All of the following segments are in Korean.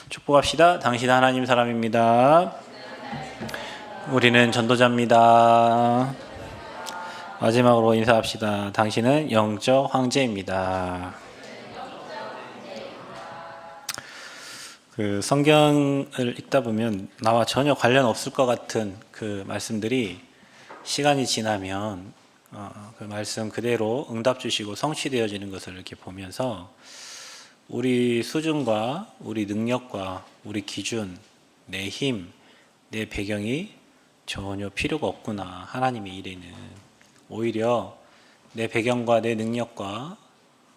축복합시다. 당신 하나님 사람입니다. 우리는 전도자입니다. 마지막으로 인사합시다. 당신은 영적 황제입니다. 그 성경을 읽다 보면 나와 전혀 관련 없을 것 같은 그 말씀들이 시간이 지나면 그 말씀 그대로 응답 주시고 성취되어지는 것을 이렇게 보면서 우리 수준과 우리 능력과 우리 기준, 내 힘, 내 배경이 전혀 필요가 없구나. 하나님의 일에는 오히려 내 배경과 내 능력과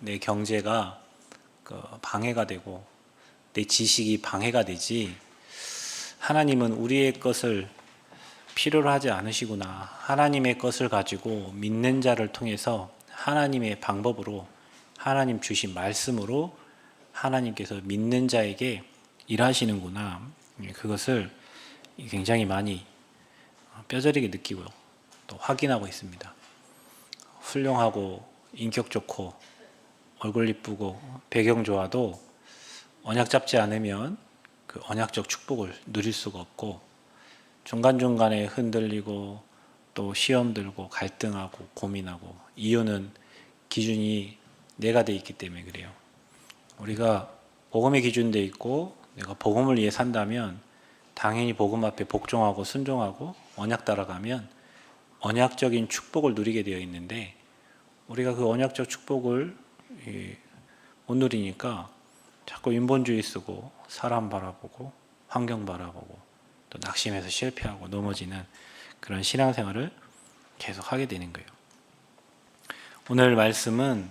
내 경제가 방해가 되고 내 지식이 방해가 되지, 하나님은 우리의 것을 필요로 하지 않으시구나. 하나님의 것을 가지고 믿는 자를 통해서 하나님의 방법으로, 하나님 주신 말씀으로 하나님께서 믿는 자에게 일하시는구나. 그것을 굉장히 많이 뼈저리게 느끼고 또 확인하고 있습니다. 훌륭하고 인격 좋고 얼굴 이쁘고 배경 좋아도 언약 잡지 않으면 그 언약적 축복을 누릴 수가 없고, 중간중간에 흔들리고 또 시험 들고 갈등하고 고민하고, 이유는 기준이 내가 돼 있기 때문에 그래요. 우리가 복음의 기준돼 있고 내가 복음을 위해 산다면 당연히 복음 앞에 복종하고 순종하고 언약 따라가면 언약적인 축복을 누리게 되어 있는데, 우리가 그 언약적 축복을 못 누리니까 자꾸 인본주의 쓰고 사람 바라보고 환경 바라보고 또 낙심해서 실패하고 넘어지는 그런 신앙생활을 계속 하게 되는 거예요. 오늘 말씀은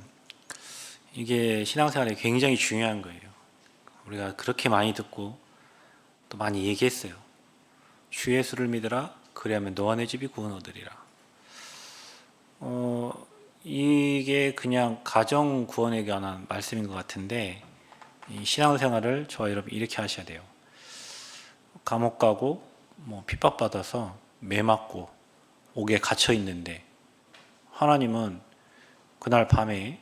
이게 신앙생활에 굉장히 중요한 거예요. 우리가 그렇게 많이 듣고 또 많이 얘기했어요. 주 예수를 믿으라, 그리하면 너와 내 집이 구원 얻으리라. 이게 그냥 가정 구원에 관한 말씀인 것 같은데, 이 신앙생활을 저와 여러분 이렇게 하셔야 돼요. 감옥 가고 핍박받아서 매 맞고 옥에 갇혀 있는데, 하나님은 그날 밤에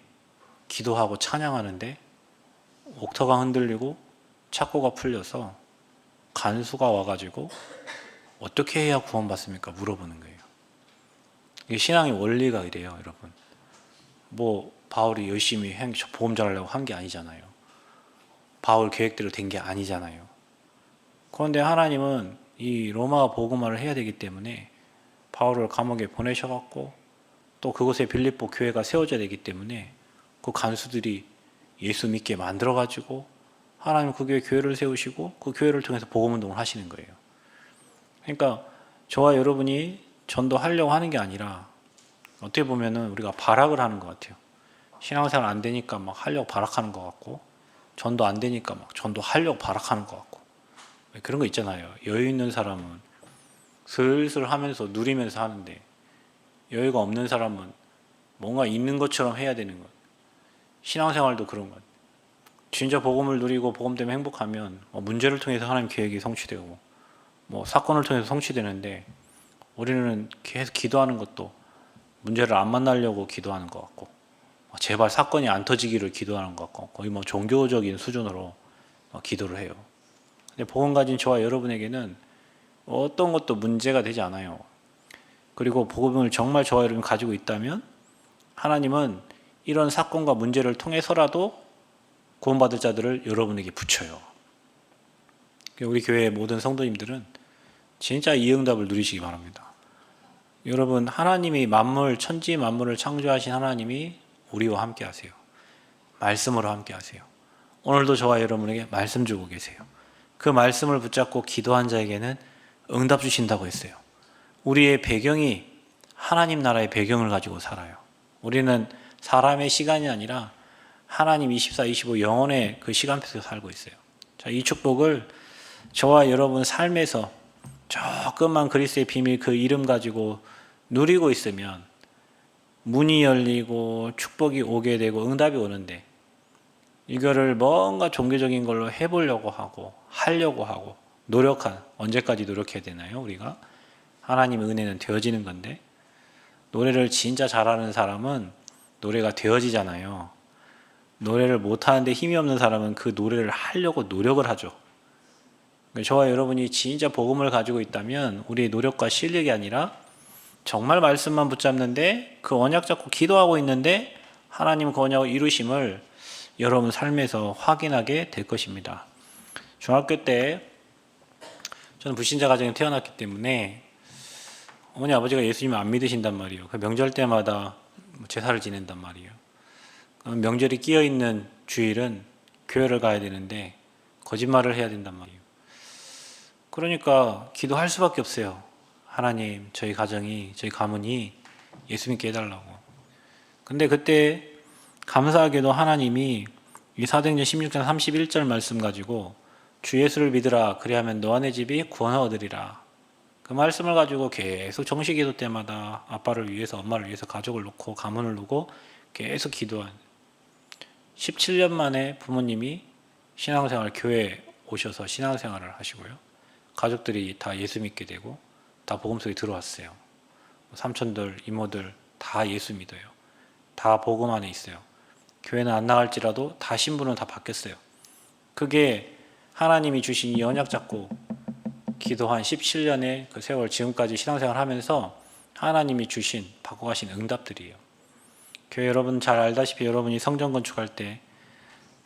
기도하고 찬양하는데 옥터가 흔들리고 착고가 풀려서 간수가 와가지고 어떻게 해야 구원받습니까? 물어보는 거예요. 이게 신앙의 원리가 이래요, 여러분. 바울이 열심히 보험 잘하려고 한 게 아니잖아요. 바울 계획대로 된 게 아니잖아요. 그런데 하나님은 이 로마 복음화를 해야 되기 때문에 바울을 감옥에 보내셔갖고 또 그곳에 빌립보 교회가 세워져야 되기 때문에 그 간수들이 예수 믿게 만들어가지고 하나님 그 교회를 세우시고 그 교회를 통해서 복음운동을 하시는 거예요. 그러니까 저와 여러분이 전도하려고 하는 게 아니라 어떻게 보면은 우리가 발악을 하는 것 같아요. 신앙생활 안 되니까 막 하려고 발악하는 것 같고, 전도 안 되니까 막 전도하려고 발악하는 것 같고, 그런 거 있잖아요. 여유 있는 사람은 슬슬 하면서 누리면서 하는데, 여유가 없는 사람은 뭔가 있는 것처럼 해야 되는 것. 신앙생활도 그런 것. 진짜 복음을 누리고 복음 때문에 행복하면 문제를 통해서 하나님 계획이 성취되고 사건을 통해서 성취되는데, 우리는 계속 기도하는 것도 문제를 안 만나려고 기도하는 것 같고, 제발 사건이 안 터지기를 기도하는 것 같고, 거의 종교적인 수준으로 기도를 해요. 근데 복음 가진 저와 여러분에게는 어떤 것도 문제가 되지 않아요. 그리고 복음을 정말 저와 여러분이 가지고 있다면 하나님은 이런 사건과 문제를 통해서라도 구원받을 자들을 여러분에게 붙여요. 우리 교회의 모든 성도님들은 진짜 이 응답을 누리시기 바랍니다. 여러분, 하나님이 천지 만물을 창조하신 하나님이 우리와 함께 하세요. 말씀으로 함께 하세요. 오늘도 저와 여러분에게 말씀 주고 계세요. 그 말씀을 붙잡고 기도한 자에게는 응답 주신다고 했어요. 우리의 배경이 하나님 나라의 배경을 가지고 살아요. 우리는 사람의 시간이 아니라 하나님 24-25 영혼의 그 시간표에서 살고 있어요. 자, 이 축복을 저와 여러분 삶에서 조금만 그리스도의 비밀 그 이름 가지고 누리고 있으면 문이 열리고 축복이 오게 되고 응답이 오는데, 이거를 뭔가 종교적인 걸로 해보려고 하고 하려고 하고 언제까지 노력해야 되나요? 우리가 하나님의 은혜는 되어지는 건데, 노래를 진짜 잘하는 사람은 노래가 되어지잖아요. 노래를 못하는데 힘이 없는 사람은 그 노래를 하려고 노력을 하죠. 저와 여러분이 진짜 복음을 가지고 있다면 우리의 노력과 실력이 아니라 정말 말씀만 붙잡는데 그 언약 잡고 기도하고 있는데 하나님 그 언약을 이루심을 여러분 삶에서 확인하게 될 것입니다. 중학교 때 저는 불신자 가정에 태어났기 때문에 어머니 아버지가 예수님을 안 믿으신단 말이에요. 그 명절 때마다 제사를 지낸단 말이에요. 명절이 끼어 있는 주일은 교회를 가야 되는데 거짓말을 해야 된단 말이에요. 그러니까 기도할 수밖에 없어요. 하나님, 저희 가정이, 저희 가문이 예수 믿게 해달라고. 근데 그때 감사하게도 하나님이 이 사도행전 16장 31절 말씀 가지고 주 예수를 믿으라 그리하면 너와 내 집이 구원을 얻으리라. 그 말씀을 가지고 계속 정시기도 때마다 아빠를 위해서, 엄마를 위해서 가족을 놓고 가문을 놓고 계속 기도한 17년 만에 부모님이 신앙생활 교회에 오셔서 신앙생활을 하시고요. 가족들이 다 예수 믿게 되고 다 복음 속에 들어왔어요. 삼촌들, 이모들 다 예수 믿어요. 다 복음 안에 있어요. 교회는 안 나갈지라도 다 신분은 다 바뀌었어요. 그게 하나님이 주신 이 언약 잡고 기도한 17년의 그 세월 지금까지 신앙생활 하면서 하나님이 주신 바꿔가신 응답들이에요. 교회 여러분 잘 알다시피 여러분이 성전 건축할 때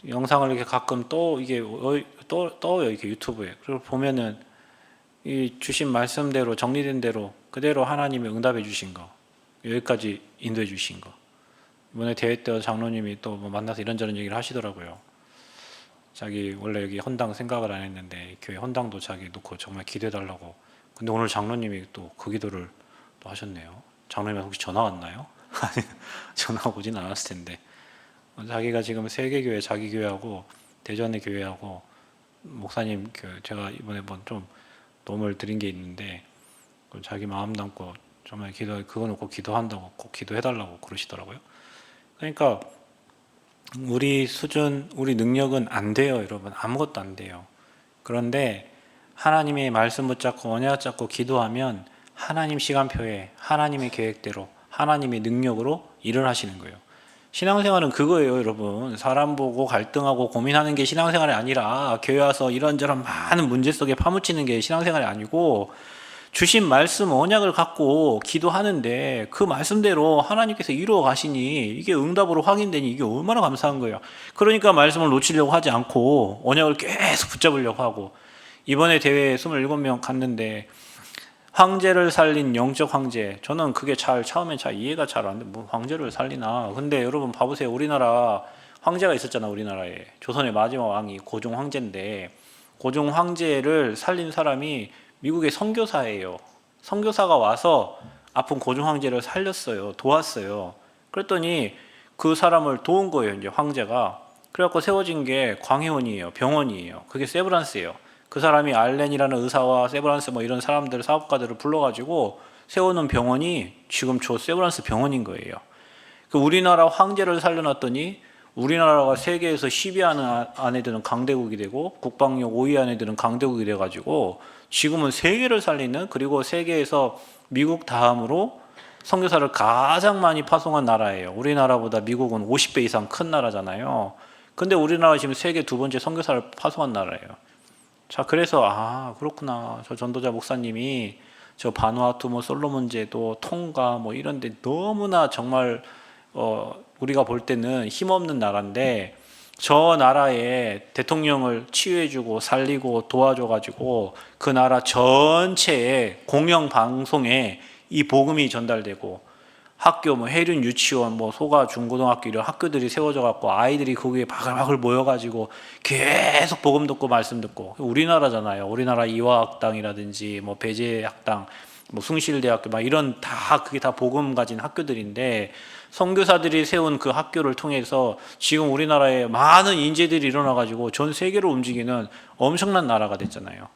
영상을 이렇게 가끔 또 이게 떠요 이렇게 유튜브에. 그리고 보면은 이 주신 말씀대로 정리된 대로 그대로 하나님이 응답해 주신 거 여기까지 인도해 주신 거. 이번에 대회 때 장로님이 또 뭐 만나서 이런저런 얘기를 하시더라고요. 자기 원래 여기 헌당 생각을 안 했는데 교회 헌당도 자기 놓고 정말 기도해달라고. 근데 오늘 장로님이 또 그 기도를 또 하셨네요. 장로님 혹시 전화 왔나요? 아니 전화 오진 않았을 텐데 자기가 지금 세계교회 자기 교회하고 대전의 교회하고 목사님 제가 이번에 좀 도움을 드린 게 있는데 자기 마음 담고 정말 그거 놓고 기도한다고 꼭 기도해달라고 그러시더라고요. 그러니까 우리 수준, 우리 능력은 안 돼요, 여러분. 아무것도 안 돼요. 그런데 하나님의 말씀 붙잡고 언약 잡고 기도하면 하나님 시간표에 하나님의 계획대로 하나님의 능력으로 일을 하시는 거예요. 신앙생활은 그거예요, 여러분. 사람 보고 갈등하고 고민하는 게 신앙생활이 아니라 교회 와서 이런저런 많은 문제 속에 파묻히는 게 신앙생활이 아니고 주신 말씀 언약을 갖고 기도하는데 그 말씀대로 하나님께서 이루어 가시니 이게 응답으로 확인되니 이게 얼마나 감사한 거예요. 그러니까 말씀을 놓치려고 하지 않고 언약을 계속 붙잡으려고 하고 이번에 대회에 27명 갔는데 황제를 살린 영적 황제. 저는 그게 처음엔 잘 이해가 잘 안 돼. 뭐 황제를 살리나. 근데 여러분 봐보세요. 우리나라 황제가 있었잖아. 우리나라에. 조선의 마지막 왕이 고종 황제인데 고종 황제를 살린 사람이 미국의 선교사예요. 선교사가 와서 아픈 고종 황제를 살렸어요. 도왔어요. 그랬더니 그 사람을 도운 거예요. 이제 황제가. 그래갖고 세워진 게 광해원이에요. 병원이에요. 그게 세브란스예요. 그 사람이 알렌이라는 의사와 세브란스 뭐 이런 사람들 사업가들을 불러가지고 세우는 병원이 지금 저 세브란스 병원인 거예요. 그 우리나라 황제를 살려놨더니 우리나라가 세계에서 10위 안에 드는 강대국이 되고 국방력 5위 안에 드는 강대국이 돼가지고 지금은 세계를 살리는 그리고 세계에서 미국 다음으로 선교사를 가장 많이 파송한 나라예요. 우리나라보다 미국은 50배 이상 큰 나라잖아요. 근데 우리나라가 지금 세계 두 번째 선교사를 파송한 나라예요. 자, 그래서 그렇구나. 저 전도자 목사님이 저 바누아투 뭐 솔로몬제도 통가 뭐 이런데 너무나 정말 우리가 볼 때는 힘없는 나라인데 저 나라에 대통령을 치유해주고 살리고 도와줘가지고 그 나라 전체의 공영 방송에 이 복음이 전달되고 학교 뭐 해륜 유치원 뭐 소가 중고등학교 이런 학교들이 세워져 갖고 아이들이 거기에 바글바글 모여가지고 계속 복음 듣고 말씀 듣고 우리나라잖아요. 우리나라 이화학당이라든지 뭐 배재학당 뭐 숭실대학교 막 이런 그게 다 복음 가진 학교들인데 선교사들이 세운 그 학교를 통해서 지금 우리나라에 많은 인재들이 일어나가지고 전 세계로 움직이는 엄청난 나라가 됐잖아요.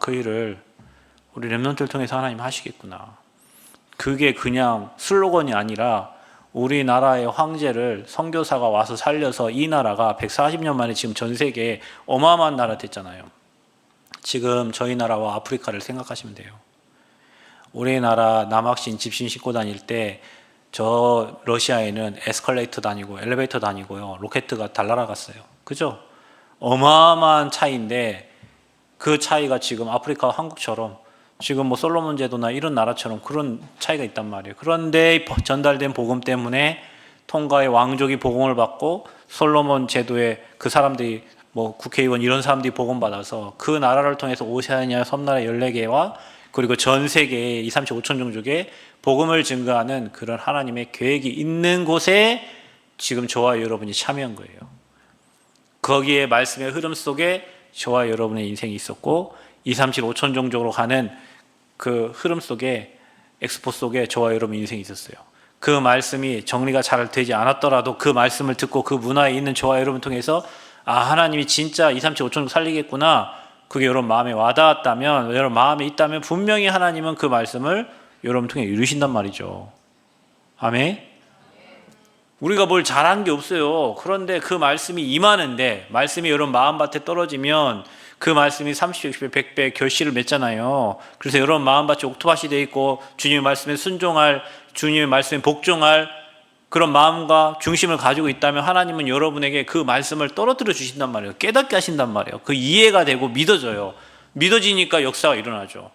그 일을 우리 렘넌트를 통해서 하나님 하시겠구나. 그게 그냥 슬로건이 아니라 우리나라의 황제를 선교사가 와서 살려서 이 나라가 140년 만에 지금 전 세계에 어마어마한 나라 됐잖아요. 지금 저희 나라와 아프리카를 생각하시면 돼요. 우리나라 남학신 집신 싣고 다닐 때 저 러시아에는 에스컬레이터 다니고 엘리베이터 다니고요. 로켓트가 달 날아갔어요. 그죠? 어마어마한 차이인데 그 차이가 지금 아프리카 한국처럼 지금 뭐 솔로몬 제도나 이런 나라처럼 그런 차이가 있단 말이에요. 그런데 전달된 복음 때문에 통가의 왕족이 복음을 받고 솔로몬 제도에 그 사람들이 뭐 국회의원 이런 사람들이 복음 받아서 그 나라를 통해서 오세아니아 섬나라 14개와 그리고 전 세계의 2, 3, 5천 종족에 복음을 증거하는 그런 하나님의 계획이 있는 곳에 지금 저와 여러분이 참여한 거예요. 거기에 말씀의 흐름 속에 저와 여러분의 인생이 있었고 2, 3, 7, 5천 종족으로 가는 그 흐름 속에 엑스포 속에 저와 여러분 인생이 있었어요. 그 말씀이 정리가 잘 되지 않았더라도 그 말씀을 듣고 그 문화에 있는 저와 여러분 통해서 하나님이 진짜 2, 3, 7, 5천 종족 살리겠구나, 그게 여러분 마음에 와닿았다면, 여러분 마음에 있다면 분명히 하나님은 그 말씀을 여러분 통해 이루신단 말이죠. 아멘. 우리가 뭘 잘한 게 없어요. 그런데 그 말씀이 임하는데, 말씀이 여러분 마음밭에 떨어지면 그 말씀이 30배, 100배 결실을 맺잖아요. 그래서 여러분 마음밭이 옥토밭이 되어 있고 주님의 말씀에 순종할, 주님의 말씀에 복종할 그런 마음과 중심을 가지고 있다면 하나님은 여러분에게 그 말씀을 떨어뜨려 주신단 말이에요. 깨닫게 하신단 말이에요. 그 이해가 되고 믿어져요. 믿어지니까 역사가 일어나죠.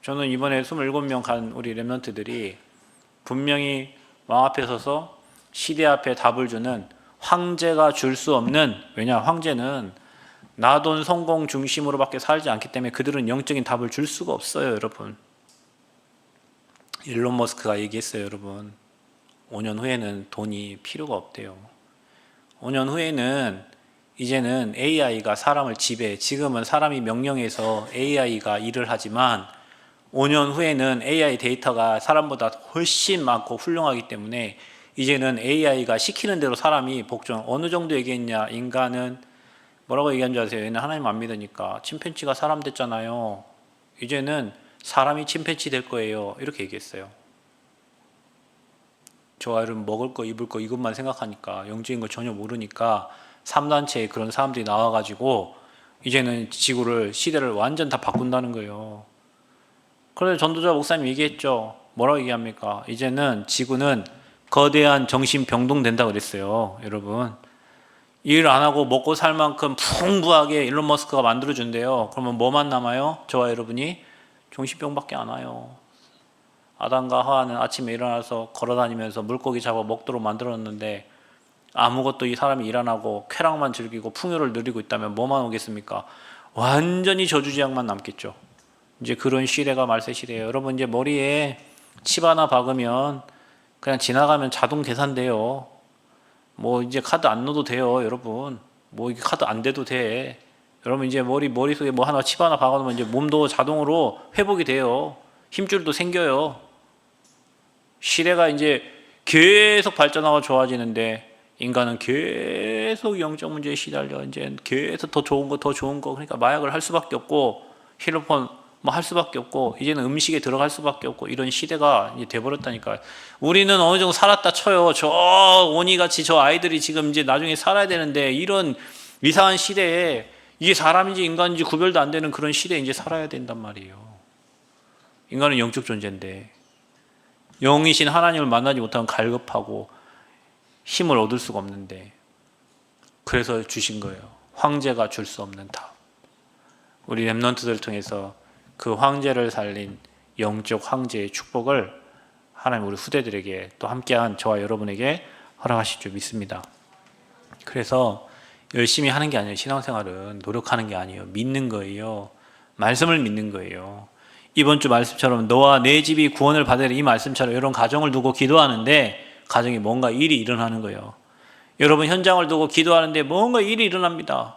저는 이번에 27명 간 우리 렘넌트들이 분명히 왕 앞에 서서 시대 앞에 답을 주는, 황제가 줄 수 없는, 왜냐 황제는 나돈 성공 중심으로밖에 살지 않기 때문에 그들은 영적인 답을 줄 수가 없어요. 여러분, 일론 머스크가 얘기했어요. 여러분, 5년 후에는 돈이 필요가 없대요. 5년 후에는 이제는 AI가 사람을 지배해. 지금은 사람이 명령해서 AI가 일을 하지만 5년 후에는 AI 데이터가 사람보다 훨씬 많고 훌륭하기 때문에 이제는 AI가 시키는 대로 사람이 복종. 어느 정도 얘기했냐? 인간은 뭐라고 얘기한 줄 아세요? 얘는 하나님 안 믿으니까 침팬지가 사람 됐잖아요. 이제는 사람이 침팬지 될 거예요. 이렇게 얘기했어요. 저와 여러분 먹을 거 입을 거 이것만 생각하니까, 영적인 걸 전혀 모르니까 3단체에 그런 사람들이 나와가지고 이제는 지구를, 시대를 완전 다 바꾼다는 거예요. 그런데 전도자 목사님 얘기했죠. 뭐라고 얘기합니까? 이제는 지구는 거대한 정신병동 된다 그랬어요. 여러분, 일 안 하고 먹고 살 만큼 풍부하게 일론 머스크가 만들어준대요. 그러면 뭐만 남아요? 저와 여러분이 정신병밖에 안 와요. 아담과 하와는 아침에 일어나서 걸어다니면서 물고기 잡아 먹도록 만들었는데 아무것도 이 사람이 일 안 하고 쾌락만 즐기고 풍요를 누리고 있다면 뭐만 오겠습니까? 완전히 저주지향만 남겠죠. 이제 그런 시대가 말세 시대예요. 여러분, 이제 머리에 칩 하나 박으면 그냥 지나가면 자동 계산돼요. 뭐 이제 카드 안 넣어도 돼요. 여러분, 뭐 이게 카드 안 돼도 돼. 여러분, 이제 머릿속에 뭐 하나 칩 하나 박아놓으면 이제 몸도 자동으로 회복이 돼요. 힘줄도 생겨요. 시대가 이제 계속 발전하고 좋아지는데 인간은 계속 영적 문제에 시달려. 이제 계속 더 좋은 거, 그러니까 마약을 할 수밖에 없고 힐로폰 뭐 할 수밖에 없고 이제는 음식에 들어갈 수밖에 없고 이런 시대가 이제 돼버렸다니까. 우리는 어느 정도 살았다 쳐요. 저 오니같이 저 아이들이 지금 이제 나중에 살아야 되는데 이런 이상한 시대에 이게 사람인지 인간인지 구별도 안 되는 그런 시대에 이제 살아야 된단 말이에요. 인간은 영적 존재인데 영이신 하나님을 만나지 못하면 갈급하고 힘을 얻을 수가 없는데, 그래서 주신 거예요. 황제가 줄 수 없는 답. 우리 렘넌트들을 통해서 그 황제를 살린 영적 황제의 축복을 하나님 우리 후대들에게 또 함께한 저와 여러분에게 허락하실 줄 믿습니다. 그래서 열심히 하는 게 아니에요. 신앙생활은 노력하는 게 아니에요. 믿는 거예요. 말씀을 믿는 거예요. 이번 주 말씀처럼 너와 내 집이 구원을 받으리, 이 말씀처럼 이런 가정을 두고 기도하는데 가정에 뭔가 일이 일어나는 거예요. 여러분 현장을 두고 기도하는데 뭔가 일이 일어납니다.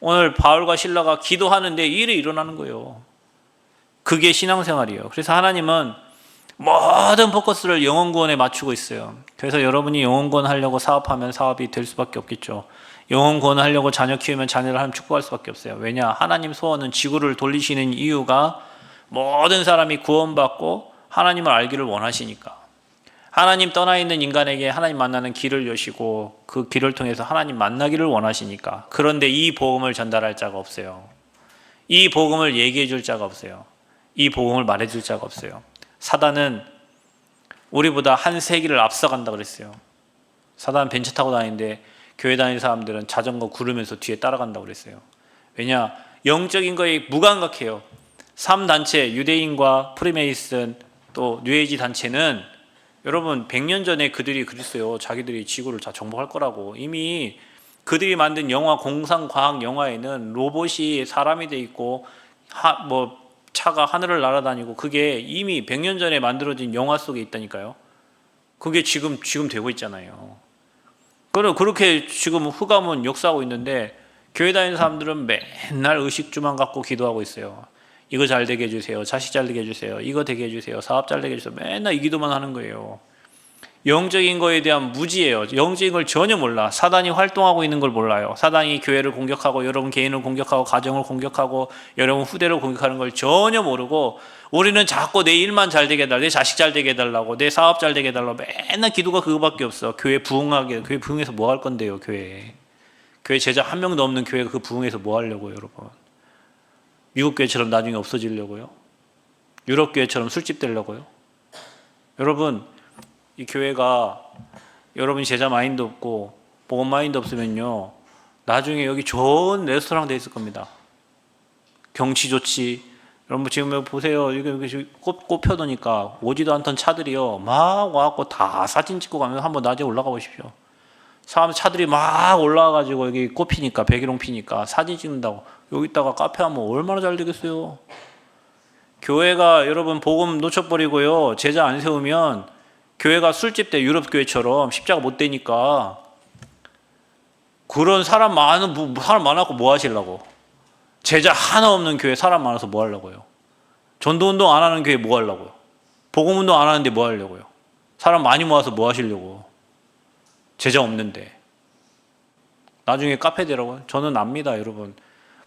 오늘 바울과 실라가 기도하는데 일이 일어나는 거예요. 그게 신앙생활이에요. 그래서 하나님은 모든 포커스를 영혼 구원에 맞추고 있어요. 그래서 여러분이 영혼 구원 하려고 사업하면 사업이 될 수밖에 없겠죠. 영혼 구원 하려고 자녀 키우면 자녀를 하나님 축복할 수밖에 없어요. 왜냐? 하나님 소원은 지구를 돌리시는 이유가 모든 사람이 구원받고 하나님을 알기를 원하시니까. 하나님 떠나 있는 인간에게 하나님 만나는 길을 여시고 그 길을 통해서 하나님 만나기를 원하시니까. 그런데 이 복음을 전달할 자가 없어요. 이 복음을 얘기해 줄 자가 없어요. 이 복음을 말해 줄 자가 없어요. 사단은 우리보다 한 세기를 앞서간다 그랬어요. 사단은 벤츠 타고 다니는데 교회 다니는 사람들은 자전거 구르면서 뒤에 따라간다고 그랬어요. 왜냐? 영적인 거에 무감각해요. 3단체, 유대인과 프리메이슨 또 뉴에이지 단체는 여러분 100년 전에 그들이 그랬어요. 자기들이 지구를 다 정복할 거라고. 이미 그들이 만든 영화, 공상과학 영화에는 로봇이 사람이 돼 있고 차가 하늘을 날아다니고 그게 이미 100년 전에 만들어진 영화 속에 있다니까요. 그게 지금 되고 있잖아요. 그렇게 지금 흑암은 역사하고 있는데 교회 다니는 사람들은 맨날 의식주만 갖고 기도하고 있어요. 이거 잘 되게 해주세요. 자식 잘 되게 해주세요. 이거 되게 해주세요. 사업 잘 되게 해주세요. 맨날 이 기도만 하는 거예요. 영적인 거에 대한 무지예요. 영적인 걸 전혀 몰라. 사단이 활동하고 있는 걸 몰라요. 사단이 교회를 공격하고 여러분 개인을 공격하고 가정을 공격하고 여러분 후대를 공격하는 걸 전혀 모르고 우리는 자꾸 내 일만 잘 되게 해달라, 내 자식 잘 되게 해달라고, 내 사업 잘 되게 해달라고 맨날 기도가 그거밖에 없어. 교회 부흥해서 뭐 할 건데요, 교회 제자 한 명도 없는 교회가 그 부흥해서 뭐 하려고요, 여러분? 미국 교회처럼 나중에 없어지려고요? 유럽 교회처럼 술집 되려고요? 여러분, 이 교회가 여러분이 제자 마인드 없고 복음 마인드 없으면요, 나중에 여기 좋은 레스토랑 돼 있을 겁니다. 경치 좋지. 여러분 지금 보세요. 여기 꽃 펴도니까 오지도 않던 차들이요 막 와갖고 다 사진 찍고 가면 한번 낮에 올라가 보십시오. 차들이 막 올라와가지고 여기 꽃 피니까, 백일홍 피니까 사진 찍는다고 여기다가 카페 하면 얼마나 잘 되겠어요. 교회가 여러분 복음 놓쳐버리고요, 제자 안 세우면 교회가 술집 때 유럽 교회처럼 십자가 못 되니까 그런 사람 많아갖고 뭐 하시려고? 제자 하나 없는 교회 사람 많아서 뭐 하려고요? 전도운동 안 하는 교회 뭐 하려고요? 복음운동 안 하는데 뭐 하려고요? 사람 많이 모아서 뭐 하시려고? 제자 없는데. 나중에 카페 되라고요? 저는 압니다, 여러분.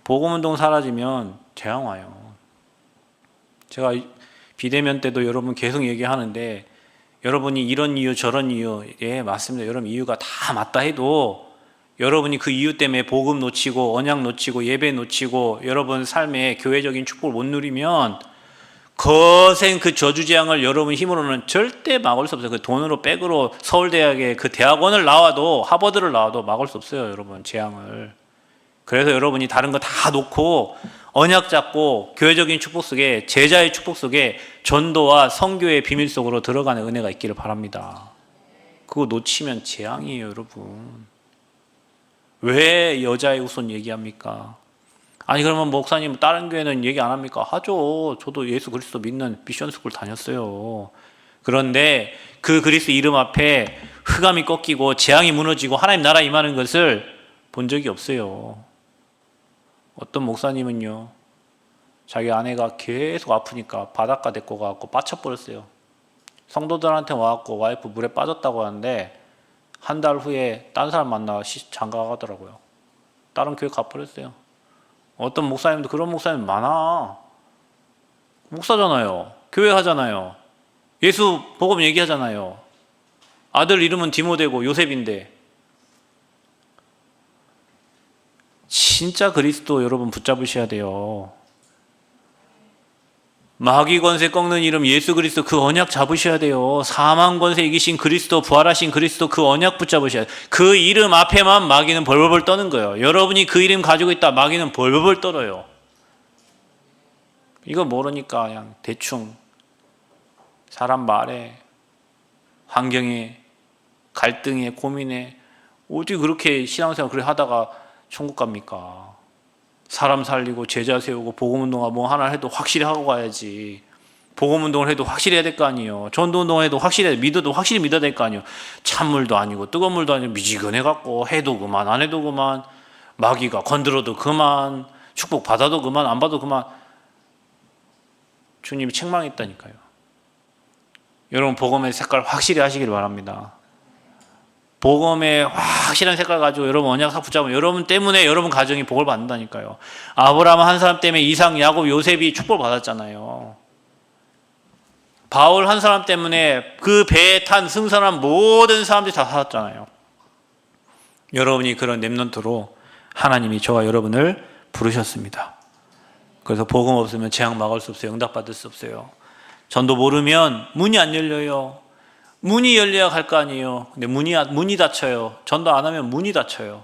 복음운동 사라지면 재앙 와요. 제가 비대면 때도 여러분 계속 얘기하는데 여러분이 이런 이유 저런 이유, 예 맞습니다. 여러분 이유가 다 맞다 해도 여러분이 그 이유 때문에 복음 놓치고 언약 놓치고 예배 놓치고 여러분 삶에 교회적인 축복을 못 누리면 거센 그 저주재앙을 여러분 힘으로는 절대 막을 수 없어요. 그 돈으로 백으로 서울대학의 그 대학원을 나와도 하버드를 나와도 막을 수 없어요, 여러분 재앙을. 그래서 여러분이 다른 거 다 놓고 언약 잡고 교회적인 축복 속에, 제자의 축복 속에 전도와 선교의 비밀 속으로 들어가는 은혜가 있기를 바랍니다. 그거 놓치면 재앙이에요, 여러분. 왜 여자의 우선 얘기합니까? 아니 그러면 목사님 다른 교회는 얘기 안 합니까? 하죠. 저도 예수 그리스도 믿는 미션스쿨 다녔어요. 그런데 그 그리스도 이름 앞에 흑암이 꺾이고 재앙이 무너지고 하나님 나라 임하는 것을 본 적이 없어요. 어떤 목사님은요, 자기 아내가 계속 아프니까 바닷가 데리고 가서 빠쳐버렸어요. 성도들한테 와갖고 와이프 물에 빠졌다고 하는데 한 달 후에 딴 사람 만나 장가 가더라고요. 다른 교회 가버렸어요. 어떤 목사님도, 그런 목사님 많아. 목사잖아요. 교회 하잖아요. 예수 복음 얘기하잖아요. 아들 이름은 디모데고 요셉인데. 진짜 그리스도 여러분 붙잡으셔야 돼요. 마귀 권세 꺾는 이름 예수 그리스도, 그 언약 잡으셔야 돼요. 사망 권세 이기신 그리스도, 부활하신 그리스도, 그 언약 붙잡으셔야 돼요. 그 이름 앞에만 마귀는 벌벌벌 떠는 거예요. 여러분이 그 이름 가지고 있다, 마귀는 벌벌벌 떨어요. 이거 모르니까 그냥 대충 사람 말에, 환경에, 갈등에, 고민에 어디 그렇게 신앙생활 그렇게 하다가 천국 갑니까? 사람 살리고 제자 세우고 복음운동하고 뭐 하나 해도 확실히 하고 가야지. 복음운동을 해도 확실히 해야 될 거 아니에요. 전도운동을 해도 확실히 믿어도 확실히 믿어야 될 거 아니에요. 찬물도 아니고 뜨거운 물도 아니고 미지근해 갖고 해도 그만 안 해도 그만, 마귀가 건드려도 그만, 축복 받아도 그만 안 받아도 그만. 주님이 책망했다니까요. 여러분 복음의 색깔 확실히 하시길 바랍니다. 복음의 확실한 색깔 가지고 여러분 언약 싹 붙잡으면 여러분 때문에 여러분 가정이 복을 받는다니까요. 아브라함 한 사람 때문에 이삭, 야곱, 요셉이 축복을 받았잖아요. 바울 한 사람 때문에 그 배에 탄 승선한 모든 사람들이 다 살았잖아요. 여러분이 그런 렘넌트로 하나님이 저와 여러분을 부르셨습니다. 그래서 복음 없으면 재앙 막을 수 없어요. 응답받을 수 없어요. 전도 모르면 문이 안 열려요. 문이 열려야 갈 거 아니에요. 근데 문이 닫혀요. 전도 안 하면 문이 닫혀요.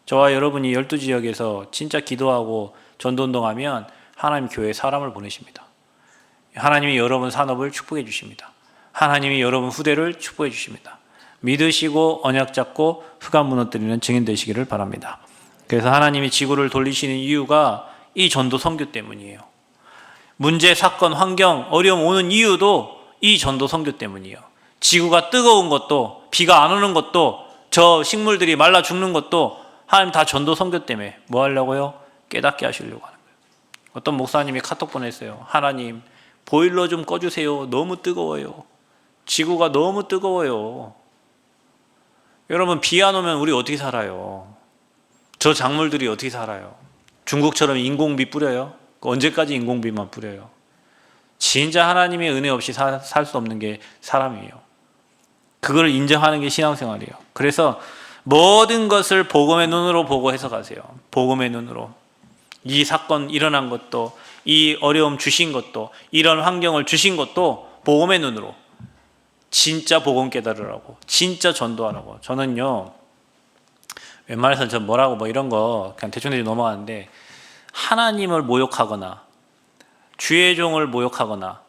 저와 여러분이 12지역에서 진짜 기도하고 전도운동하면 하나님 교회에 사람을 보내십니다. 하나님이 여러분 산업을 축복해 주십니다. 하나님이 여러분 후대를 축복해 주십니다. 믿으시고 언약 잡고 흑암 무너뜨리는 증인 되시기를 바랍니다. 그래서 하나님이 지구를 돌리시는 이유가 이 전도 선교 때문이에요. 문제, 사건, 환경, 어려움 오는 이유도 이 전도 선교 때문이에요. 지구가 뜨거운 것도, 비가 안 오는 것도, 저 식물들이 말라 죽는 것도 하나님 다 전도 선교 때문에 뭐 하려고요? 깨닫게 하시려고 하는 거예요. 어떤 목사님이 카톡 보냈어요. 하나님, 보일러 좀 꺼주세요. 너무 뜨거워요. 지구가 너무 뜨거워요. 여러분, 비 안 오면 우리 어떻게 살아요? 저 작물들이 어떻게 살아요? 중국처럼 인공비 뿌려요? 언제까지 인공비만 뿌려요? 진짜 하나님의 은혜 없이 살 수 없는 게 사람이에요. 그걸 인정하는 게 신앙생활이에요. 그래서 모든 것을 복음의 눈으로 보고 해석하세요. 복음의 눈으로. 이 사건 일어난 것도, 이 어려움 주신 것도, 이런 환경을 주신 것도 복음의 눈으로. 진짜 복음 깨달으라고, 진짜 전도하라고. 저는요, 웬만해서는 전 뭐라고 뭐 이런 거 그냥 대충 넘어가는데, 하나님을 모욕하거나 주의 종을 모욕하거나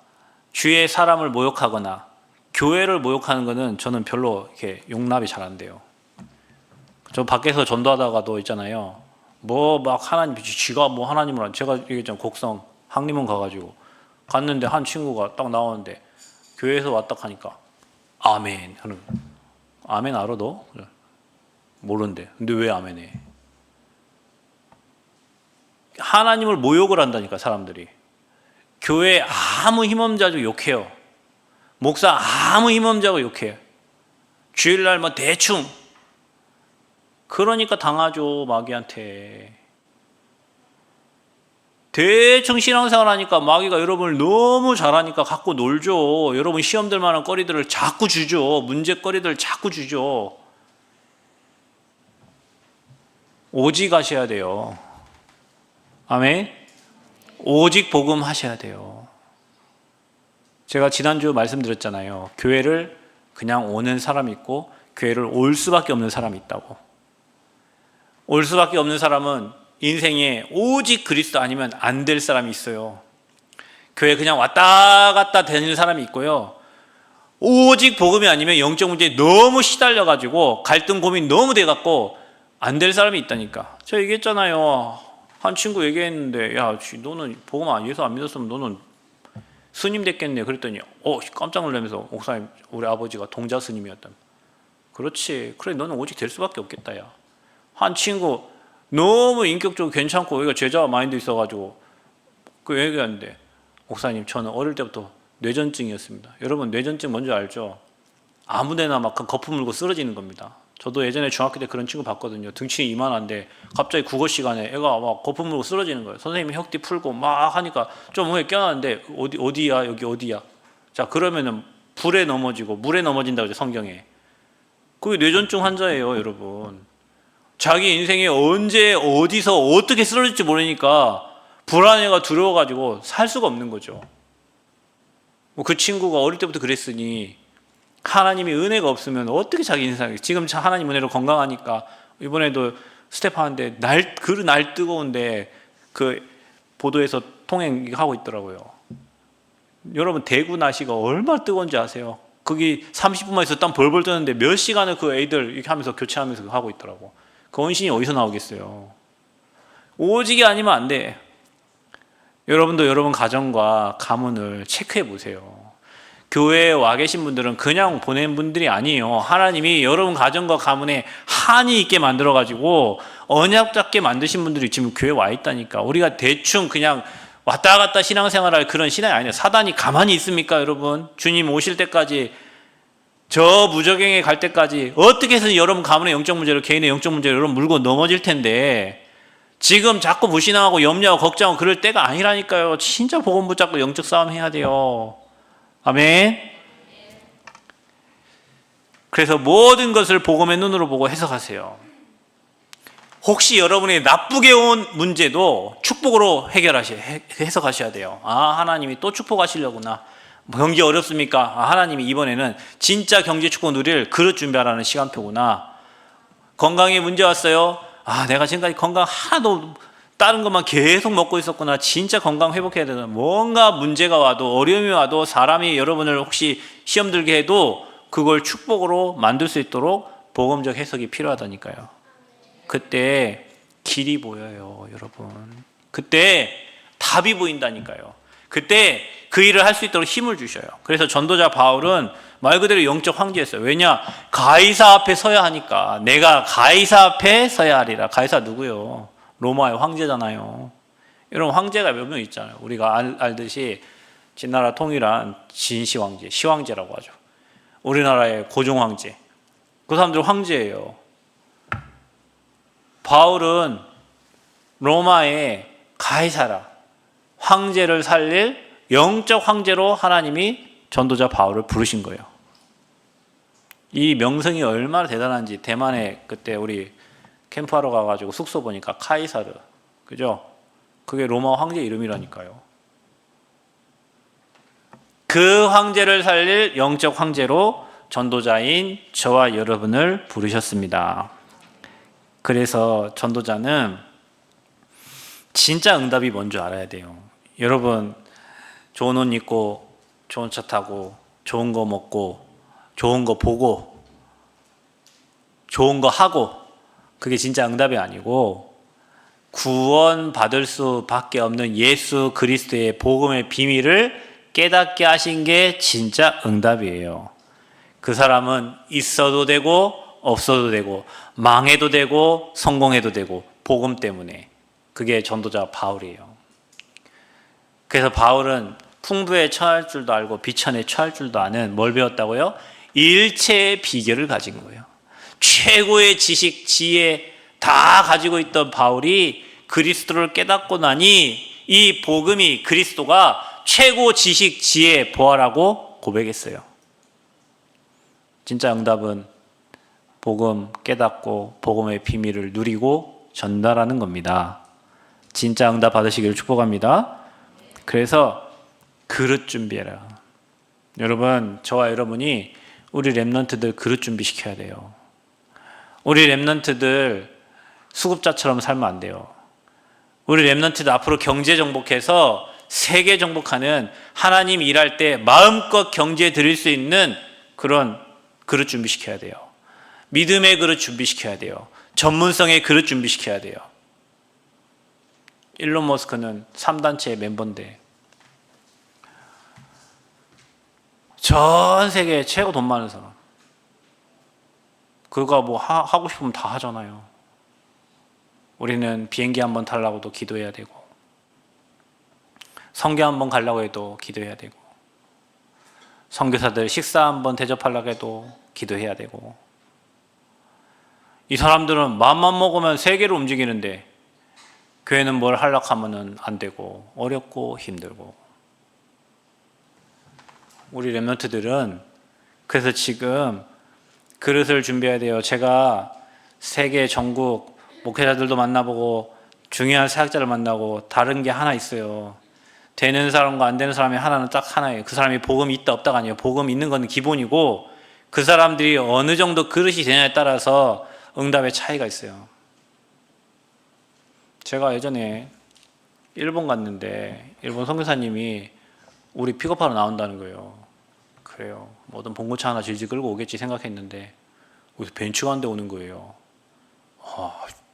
주의 사람을 모욕하거나 교회를 모욕하는 거는 저는 별로 이렇게 용납이 잘 안 돼요. 저 밖에서 전도하다가도 있잖아요. 뭐 막 하나님, 쥐가 뭐 하나님을, 제가 얘기했잖아요. 곡성 항림원 가가지고 갔는데 한 친구가 딱 나오는데 교회에서 왔다 하니까 아멘 하는 거예요. 아멘 알아 너? 모르는데. 근데 왜 아멘 해? 하나님을 모욕을 한다니까 사람들이. 교회 아무 힘없는 자도 욕해요. 목사 아무 힘없는 자고 욕해요. 주일날 뭐 대충. 그러니까 당하죠, 마귀한테. 대충 신앙생활 하니까 마귀가 여러분을 너무 잘하니까 갖고 놀죠. 여러분 시험 들 만한 거리들을 자꾸 주죠. 문제거리들을 자꾸 주죠. 오직 하셔야 돼요. 아멘. 오직 복음 하셔야 돼요. 제가 지난주 말씀드렸잖아요. 교회를 그냥 오는 사람이 있고 교회를 올 수밖에 없는 사람이 있다고. 올 수밖에 없는 사람은 인생에 오직 그리스도 아니면 안 될 사람이 있어요. 교회 그냥 왔다 갔다 다니는 사람이 있고요. 오직 복음이 아니면 영적 문제에 너무 시달려가지고 갈등 고민 너무 돼갖고 안 될 사람이 있다니까. 제가 얘기했잖아요. 한 친구 얘기했는데, 야, 너는 복음 예수 안 믿었으면 너는 스님 됐겠네. 그랬더니 깜짝 놀라면서 목사님, 우리 아버지가 동자 스님이었다. 그렇지. 그래, 너는 오직 될 수밖에 없겠다. 야. 한 친구 너무 인격적으로 괜찮고 여기가 제자 마인드 있어가지고 그 얘기하는데, 목사님, 저는 어릴 때부터 뇌전증이었습니다. 여러분, 뇌전증 뭔지 알죠? 아무데나 막 거품 물고 쓰러지는 겁니다. 저도 예전에 중학교 때 그런 친구 봤거든요. 등치가 이만한데 갑자기 국어 시간에 애가 막 거품 물고 쓰러지는 거예요. 선생님이 혁띠 풀고 막 하니까 좀 후에 깨어났는데 어디야 여기 어디야. 자, 그러면은 불에 넘어지고 물에 넘어진다고 하죠, 성경에. 그게 뇌전증 환자예요, 여러분. 자기 인생에 언제 어디서 어떻게 쓰러질지 모르니까 불안해가 두려워가지고 살 수가 없는 거죠. 그 친구가 어릴 때부터 그랬으니 하나님의 은혜가 없으면 어떻게 자기 인생이, 지금 하나님 은혜로 건강하니까 이번에도 스텝 하는데 날 뜨거운데 그 보도에서 통행하고 있더라고요. 여러분, 대구 날씨가 얼마나 뜨거운지 아세요? 거기 30분만 있어 땀 벌벌 뜨는데 몇 시간을 그 애들 이렇게 하면서 교체하면서 하고 있더라고. 그 헌신이 어디서 나오겠어요? 오직이 아니면 안 돼. 여러분도 여러분 가정과 가문을 체크해 보세요. 교회에 와 계신 분들은 그냥 보낸 분들이 아니에요. 하나님이 여러분 가정과 가문에 한이 있게 만들어가지고 언약 잡게 만드신 분들이 지금 교회에 와 있다니까. 우리가 대충 그냥 왔다 갔다 신앙생활할 그런 신앙이 아니에요. 사단이 가만히 있습니까, 여러분? 주님 오실 때까지, 저 무저갱에 갈 때까지 어떻게 해서 여러분 가문의 영적 문제를, 개인의 영적 문제를 여러분 물고 넘어질 텐데, 지금 자꾸 불신앙하고 염려하고 걱정하고 그럴 때가 아니라니까요. 진짜 복음 붙잡고 영적 싸움 해야 돼요. 아멘. 그래서 모든 것을 복음의 눈으로 보고 해석하세요. 혹시 여러분이 나쁘게 온 문제도 축복으로 해석하셔야 돼요. 아, 하나님이 또 축복하시려구나. 경제 어렵습니까? 아, 하나님이 이번에는 진짜 경제 축복 누릴 그릇 준비하라는 시간표구나. 건강에 문제 왔어요? 내가 지금까지 건강 하나도 다른 것만 계속 먹고 있었구나. 진짜 건강 회복해야 되나. 뭔가 문제가 와도 어려움이 와도 사람이 여러분을 혹시 시험 들게 해도 그걸 축복으로 만들 수 있도록 복음적 해석이 필요하다니까요. 그때 길이 보여요, 여러분. 그때 답이 보인다니까요. 그때 그 일을 할 수 있도록 힘을 주셔요. 그래서 전도자 바울은 말 그대로 영적 황제였어요. 왜냐? 가이사 앞에 서야 하니까. 내가 가이사 앞에 서야 하리라. 가이사 누구요? 로마의 황제잖아요. 여러분, 황제가 몇 명 있잖아요. 우리가 알듯이 진나라 통일한 진시 황제, 시황제라고 하죠. 우리나라의 고종 황제. 그 사람들 황제예요. 바울은 로마의 가이사라, 황제를 살릴 영적 황제로 하나님이 전도자 바울을 부르신 거예요. 이 명성이 얼마나 대단한지 대만에 그때 우리 캠프하러 가가지고 숙소 보니까 카이사르, 그죠? 그게 로마 황제 이름이라니까요. 그 황제를 살릴 영적 황제로 전도자인 저와 여러분을 부르셨습니다. 그래서 전도자는 진짜 응답이 뭔지 알아야 돼요. 여러분, 좋은 옷 입고 좋은 차 타고 좋은 거 먹고 좋은 거 보고 좋은 거 하고 그게 진짜 응답이 아니고 구원 받을 수밖에 없는 예수 그리스도의 복음의 비밀을 깨닫게 하신 게 진짜 응답이에요. 그 사람은 있어도 되고 없어도 되고 망해도 되고 성공해도 되고 복음 때문에. 그게 전도자 바울이에요. 그래서 바울은 풍부에 처할 줄도 알고 비천에 처할 줄도 아는 뭘 배웠다고요? 일체의 비결을 가진 거예요. 최고의 지식, 지혜 다 가지고 있던 바울이 그리스도를 깨닫고 나니 이 복음이 그리스도가 최고 지식, 지혜, 보아라고 고백했어요. 진짜 응답은 복음 깨닫고 복음의 비밀을 누리고 전달하는 겁니다. 진짜 응답 받으시기를 축복합니다. 그래서 그릇 준비해라. 여러분, 저와 여러분이 우리 랩런트들 그릇 준비시켜야 돼요. 우리 랩런트들 수급자처럼 살면 안 돼요. 우리 랩런트들 앞으로 경제 정복해서 세계 정복하는 하나님 일할 때 마음껏 경제 드릴 수 있는 그런 그릇 준비시켜야 돼요. 믿음의 그릇 준비시켜야 돼요. 전문성의 그릇 준비시켜야 돼요. 일론 머스크는 3단체의 멤버인데 전 세계에 최고 돈 많은 사람. 그가 뭐 하고 싶으면 다 하잖아요. 우리는 비행기 한번 타려고도 기도해야 되고 선교 한번 가려고 해도 기도해야 되고 선교사들 식사 한번 대접하려고 해도 기도해야 되고 이 사람들은 마음만 먹으면 세계로 움직이는데 교회는 뭘 하려고 하면은 안 되고 어렵고 힘들고 우리 랩런트들은 그래서 지금 그릇을 준비해야 돼요. 제가 세계 전국 목회자들도 만나보고 중요한 사역자를 만나고 다른 게 하나 있어요. 되는 사람과 안 되는 사람이 하나는 딱 하나예요. 그 사람이 복음이 있다 없다가 아니에요. 복음 있는 건 기본이고 그 사람들이 어느 정도 그릇이 되냐에 따라서 응답의 차이가 있어요. 제가 예전에 일본 갔는데 일본 선교사님이 우리 픽업하러 나온다는 거예요. 그래요. 뭐든 봉고차 하나 질질 끌고 오겠지 생각했는데 여기서 벤츠가 한 대 오는 거예요.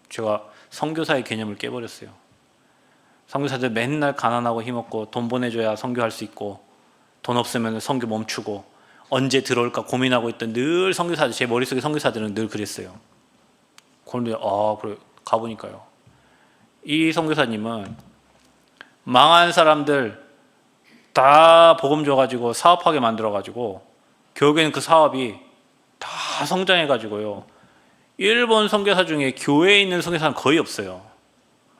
제가 선교사의 개념을 깨버렸어요. 선교사들 맨날 가난하고 힘없고 돈 보내줘야 선교할 수 있고 돈 없으면 선교 멈추고 언제 들어올까 고민하고 있던 늘 선교사들, 제 머릿속에 선교사들은 늘 그랬어요. 그런데 그래 가보니까요. 이 선교사님은 망한 사람들 다 복음 줘가지고 사업하게 만들어가지고 결국에는 그 사업이 다 성장해가지고요. 일본 선교사 중에 교회에 있는 선교사는 거의 없어요.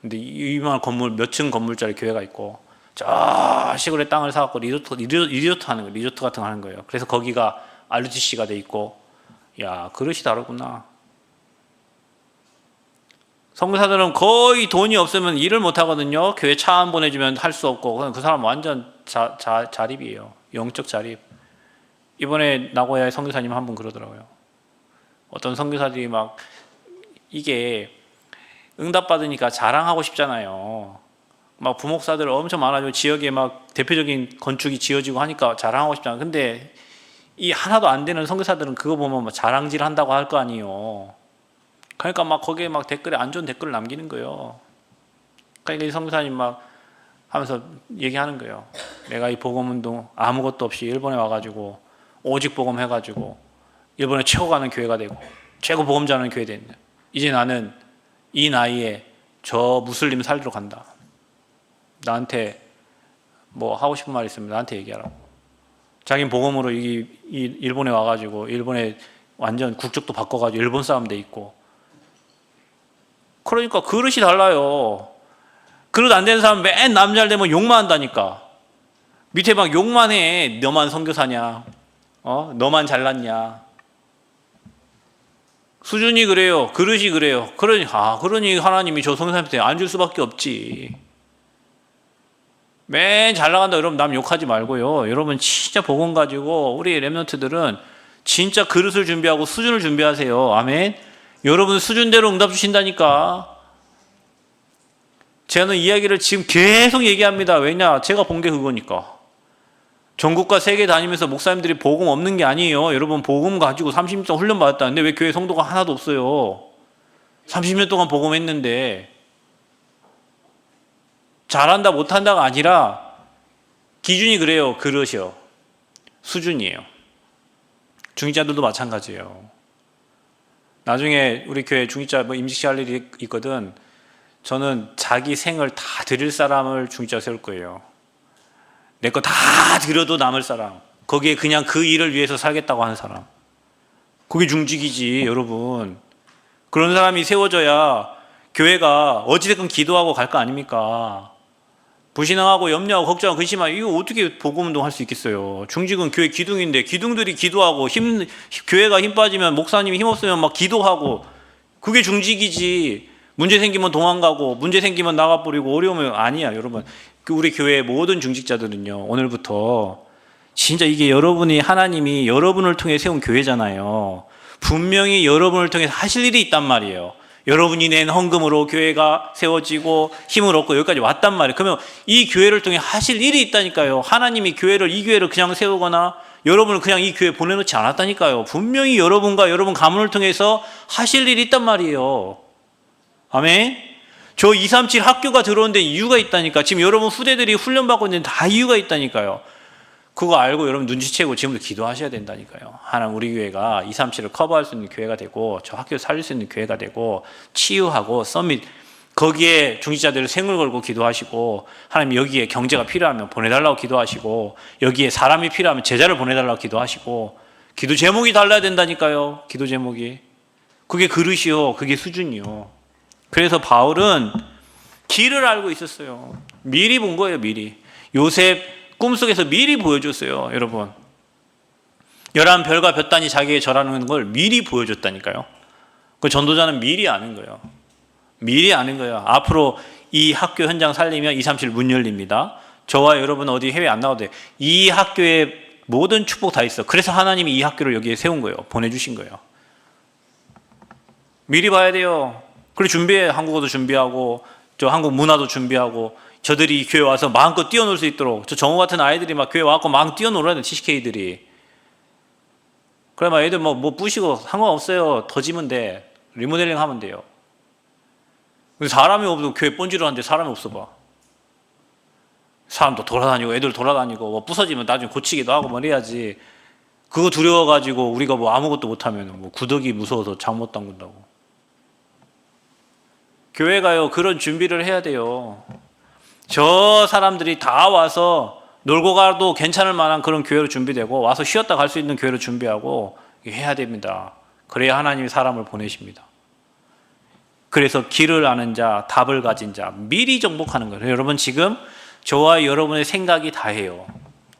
근데 이만 건물 몇 층 건물짜리 교회가 있고 저 시골에 땅을 사갖고 리조트 하는 거예요. 리조트 같은 거 하는 거예요. 그래서 거기가 RGC가 돼 있고 야 그릇이 다르구나. 선교사들은 거의 돈이 없으면 일을 못 하거든요. 교회 차 안 보내주면 할 수 없고 그 사람 완전 자립이에요. 영적 자립. 이번에 나고야의 선교사님 한 분 그러더라고요. 어떤 선교사들이 막 이게 응답받으니까 자랑하고 싶잖아요. 막 부목사들 엄청 많아지고 지역에 막 대표적인 건축이 지어지고 하니까 자랑하고 싶잖아요. 근데 이 하나도 안 되는 선교사들은 그거 보면 막 자랑질 한다고 할 거 아니에요. 그러니까 막 거기에 막 댓글에 안 좋은 댓글을 남기는 거예요. 그러니까 이 선교사님 막 하면서 얘기하는 거예요. 내가 이 복음운동 아무것도 없이 일본에 와가지고 오직 복음 해가지고 일본에 최고 가는 교회가 되고 최고 복음자는 교회 된다. 이제 나는 이 나이에 저 무슬림 살리러 간다. 나한테 뭐 하고 싶은 말 있으면 나한테 얘기하라고. 자기는 복음으로 이 일본에 와가지고 일본에 완전 국적도 바꿔가지고 일본 사람 돼 있고. 그러니까 그릇이 달라요. 그릇 안 되는 사람 맨 남 잘 되면 욕만 한다니까. 밑에 막 욕만 해. 너만 선교사냐? 너만 잘났냐? 수준이 그래요. 그릇이 그래요. 그러니 하나님이 저 선교사님한테 안 줄 수밖에 없지. 맨 잘 나간다 여러분 남 욕하지 말고요. 여러분 진짜 복음 가지고 우리 렘넌트들은 진짜 그릇을 준비하고 수준을 준비하세요. 아멘. 여러분 수준대로 응답 주신다니까. 저는 이야기를 지금 계속 얘기합니다. 왜냐? 제가 본 게 그거니까. 전국과 세계 다니면서 목사님들이 복음 없는 게 아니에요. 여러분 복음 가지고 30년 훈련 받았다는데 왜 교회 성도가 하나도 없어요? 30년 동안 복음했는데. 잘한다 못한다가 아니라 기준이 그래요. 그릇이요. 수준이에요. 중직자들도 마찬가지예요. 나중에 우리 교회 중직자 임직시 할 일이 있거든. 저는 자기 생을 다 드릴 사람을 중직자 세울 거예요. 내 거 다 드려도 남을 사람. 거기에 그냥 그 일을 위해서 살겠다고 하는 사람. 그게 중직이지 여러분. 그런 사람이 세워져야 교회가 어찌됐건 기도하고 갈 거 아닙니까? 불신앙하고 염려하고 걱정하고 근심하고 이거 어떻게 복음운동 할 수 있겠어요? 중직은 교회 기둥인데 기둥들이 기도하고 교회가 힘 빠지면 목사님이 힘없으면 막 기도하고 그게 중직이지. 문제 생기면 도망가고 문제 생기면 나가버리고 어려우면 아니야 여러분. 우리 교회의 모든 중직자들은요 오늘부터 진짜 이게 여러분이 하나님이 여러분을 통해 세운 교회잖아요. 분명히 여러분을 통해 하실 일이 있단 말이에요. 여러분이 낸 헌금으로 교회가 세워지고 힘을 얻고 여기까지 왔단 말이에요. 그러면 이 교회를 통해 하실 일이 있다니까요. 하나님이 이 교회를 그냥 세우거나 여러분을 그냥 이 교회에 보내놓지 않았다니까요. 분명히 여러분과 여러분 가문을 통해서 하실 일이 있단 말이에요. 아멘. 저 237 학교가 들어오는데 이유가 있다니까. 지금 여러분 후대들이 훈련받고 있는데 다 이유가 있다니까요. 그거 알고 여러분 눈치채고 지금부터 기도하셔야 된다니까요. 하나님 우리 교회가 237을 커버할 수 있는 교회가 되고 저 학교를 살릴 수 있는 교회가 되고 치유하고 서밋 거기에 중직자들을 생을 걸고 기도하시고 하나님 여기에 경제가 필요하면 보내달라고 기도하시고 여기에 사람이 필요하면 제자를 보내달라고 기도하시고 기도 제목이 달라야 된다니까요. 기도 제목이. 그게 그릇이요. 그게 수준이요. 그래서 바울은 길을 알고 있었어요. 미리 본 거예요. 미리. 요셉 꿈속에서 미리 보여줬어요. 여러분 11별과 볕단이 자기에게 절하는 걸 미리 보여줬다니까요. 그 전도자는 미리 아는 거예요. 미리 아는 거예요. 앞으로 이 학교 현장 살리면 237 문 열립니다. 저와 여러분 어디 해외 안 나와도 돼. 이 학교에 모든 축복 다 있어. 그래서 하나님이 이 학교를 여기에 세운 거예요. 보내주신 거예요. 미리 봐야 돼요. 그래 준비해. 한국어도 준비하고 저 한국 문화도 준비하고 저들이 교회 와서 마음껏 뛰어놀 수 있도록 저 정우 같은 아이들이 막 교회 와서 막 뛰어놀아야 돼. CCK들이. 그래 막 애들 뭐 부시고 상관없어요. 더 지면 돼. 리모델링 하면 돼요. 근데 사람이 없어도 교회 본질하는데 사람이 없어 봐. 사람도 돌아다니고 애들 돌아다니고 뭐 부서지면 나중에 고치기도 하고 뭐 해야지. 그거 두려워가지고 우리가 뭐 아무것도 못하면 뭐 구더기 무서워서 장 못 담근다고. 교회가요 그런 준비를 해야 돼요. 저 사람들이 다 와서 놀고 가도 괜찮을 만한 그런 교회로 준비되고 와서 쉬었다 갈 수 있는 교회로 준비하고 해야 됩니다. 그래야 하나님이 사람을 보내십니다. 그래서 길을 아는 자, 답을 가진 자, 미리 정복하는 거예요. 여러분 지금 저와 여러분의 생각이 다예요.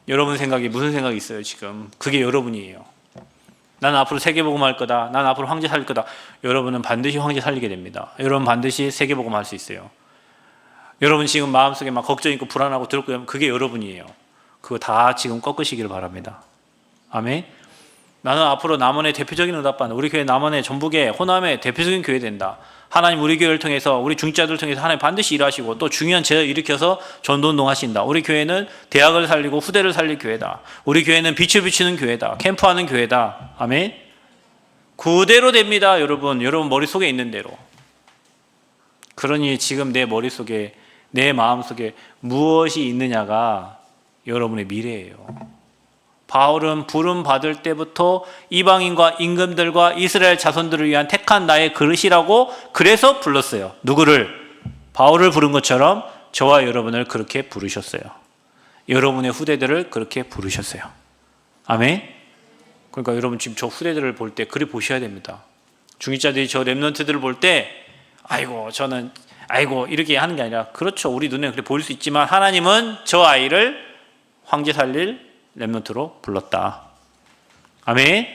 여러분 생각이 무슨 생각이 있어요 지금? 그게 여러분이에요. 나는 앞으로 세계복음 할 거다. 나는 앞으로 황제 살릴 거다. 여러분은 반드시 황제 살리게 됩니다. 여러분 반드시 세계복음 할 수 있어요. 여러분 지금 마음속에 막 걱정 있고 불안하고 두렵고 그게 여러분이에요. 그거 다 지금 꺾으시기를 바랍니다. 아멘. 나는 앞으로 남원의 대표적인 응답받는 우리 교회 남원의 전북의 호남의 대표적인 교회 된다. 하나님 우리 교회를 통해서 우리 중직자들을 통해서 하나님 반드시 일하시고 또 중요한 제를 일으켜서 전도운동 하신다. 우리 교회는 대학을 살리고 후대를 살릴 교회다. 우리 교회는 빛을 비추는 교회다. 캠프하는 교회다. 아멘. 그대로 됩니다. 여러분 머릿속에 있는 대로. 그러니 지금 내 머릿속에 내 마음속에 무엇이 있느냐가 여러분의 미래예요. 바울은 부름 받을 때부터 이방인과 임금들과 이스라엘 자손들을 위한 택한 나의 그릇이라고 그래서 불렀어요. 누구를? 바울을 부른 것처럼 저와 여러분을 그렇게 부르셨어요. 여러분의 후대들을 그렇게 부르셨어요. 아멘. 그러니까 여러분 지금 저 후대들을 볼 때 그리 보셔야 됩니다. 중직자들이 저 렘넌트들을 볼 때 저는 이렇게 하는 게 아니라 그렇죠. 우리 눈에 그렇게 보일 수 있지만 하나님은 저 아이를 황제 살릴 렘넌트로 불렀다. 아멘.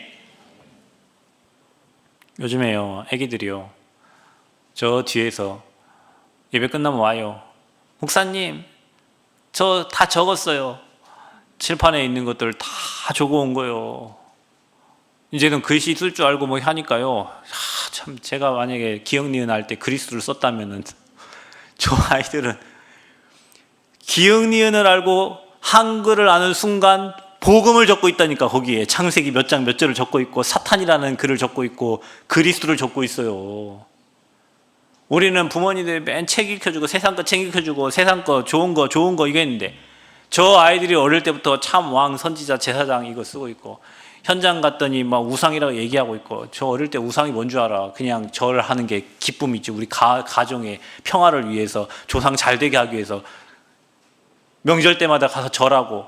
요즘에요 애기들이요 저 뒤에서 예배 끝나면 와요. 목사님 저 다 적었어요. 칠판에 있는 것들 다 적어온 거예요. 이제는 글씨 쓸 줄 알고 뭐 하니까요. 참 제가 만약에 기억 니은 할 때 그리스를 썼다면은 저 아이들은 기억 니은을 알고 한글을 아는 순간 복음을 적고 있다니까. 거기에 창세기 몇 장 몇 절을 적고 있고 사탄이라는 글을 적고 있고 그리스도를 적고 있어요. 우리는 부모님들 맨 책 읽혀주고 세상 거 책 읽혀주고 세상 거 좋은 거 이거 했는데 저 아이들이 어릴 때부터 참 왕 선지자 제사장 이거 쓰고 있고 현장 갔더니 막 우상이라고 얘기하고 있고 저 어릴 때 우상이 뭔 줄 알아? 그냥 절 하는 게 기쁨이지. 우리 가정의 평화를 위해서 조상 잘 되게 하기 위해서 명절 때마다 가서 절하고.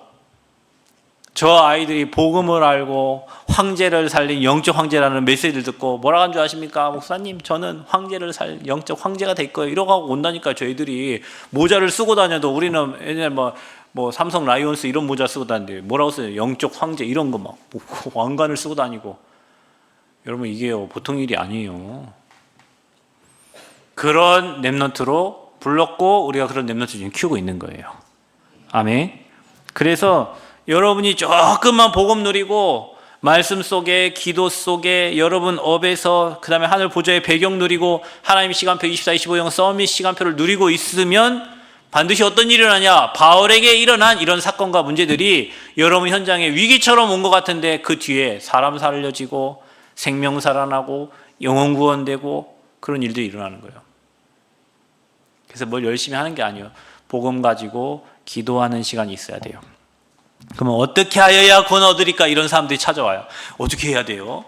저 아이들이 복음을 알고 황제를 살린 영적 황제라는 메시지를 듣고 뭐라고 한 줄 아십니까? 목사님 저는 황제를 살 영적 황제가 될 거예요 이러고 하고 온다니까. 저희들이 모자를 쓰고 다녀도 우리는 옛날 뭐 삼성 라이온스 이런 모자 쓰고 다니는데 뭐라고 써요? 영적 황제 이런 거 막 왕관을 쓰고 다니고. 여러분 이게 보통 일이 아니에요. 그런 렘넌트로 불렀고 우리가 그런 렘넌트 지금 키우고 있는 거예요. 아멘. 그래서 여러분이 조금만 복음 누리고 말씀 속에 기도 속에 여러분 업에서 그 다음에 하늘 보좌의 배경 누리고 하나님 시간표 24-25형 서밋 시간표를 누리고 있으면 반드시 어떤 일이 일어나냐? 바울에게 일어난 이런 사건과 문제들이 여러분 현장에 위기처럼 온 것 같은데 그 뒤에 사람 살려지고 생명 살아나고 영혼 구원되고 그런 일들이 일어나는 거예요. 그래서 뭘 열심히 하는 게 아니에요. 복음 가지고 기도하는 시간이 있어야 돼요. 그러면 어떻게 하여야 구원 얻으리까? 이런 사람들이 찾아와요. 어떻게 해야 돼요?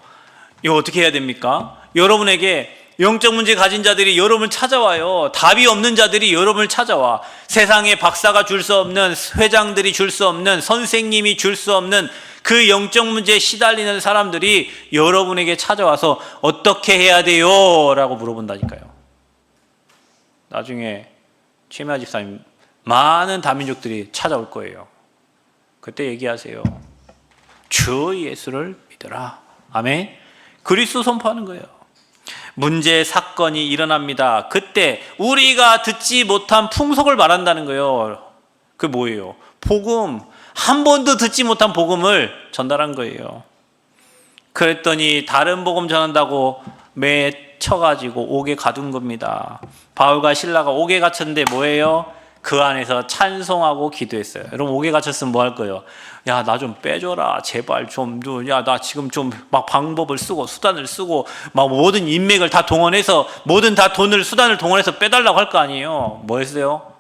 이거 어떻게 해야 됩니까? 여러분에게 영적 문제 가진 자들이 여러분을 찾아와요. 답이 없는 자들이 여러분을 찾아와. 세상에 박사가 줄 수 없는, 회장들이 줄 수 없는, 선생님이 줄 수 없는 그 영적 문제에 시달리는 사람들이 여러분에게 찾아와서 어떻게 해야 돼요? 라고 물어본다니까요. 나중에 최미아 집사님 많은 다민족들이 찾아올 거예요. 그때 얘기하세요. 주 예수를 믿어라. 아멘. 그리스도 선포하는 거예요. 문제 사건이 일어납니다. 그때 우리가 듣지 못한 풍속을 말한다는 거예요. 그게 뭐예요? 복음. 한 번도 듣지 못한 복음을 전달한 거예요. 그랬더니 다른 복음 전한다고 맺혀가지고 옥에 가둔 겁니다. 바울과 실라가 옥에 갇혔는데 뭐예요? 그 안에서 찬송하고 기도했어요. 여러분 옥에 갇혔으면 뭐 할 거예요? 야, 나 좀 빼줘라. 제발 좀. 야, 나 지금 좀 막 방법을 쓰고 수단을 쓰고 막 모든 인맥을 다 동원해서 모든 다 돈을 수단을 동원해서 빼달라고 할 거 아니에요. 뭐 했어요?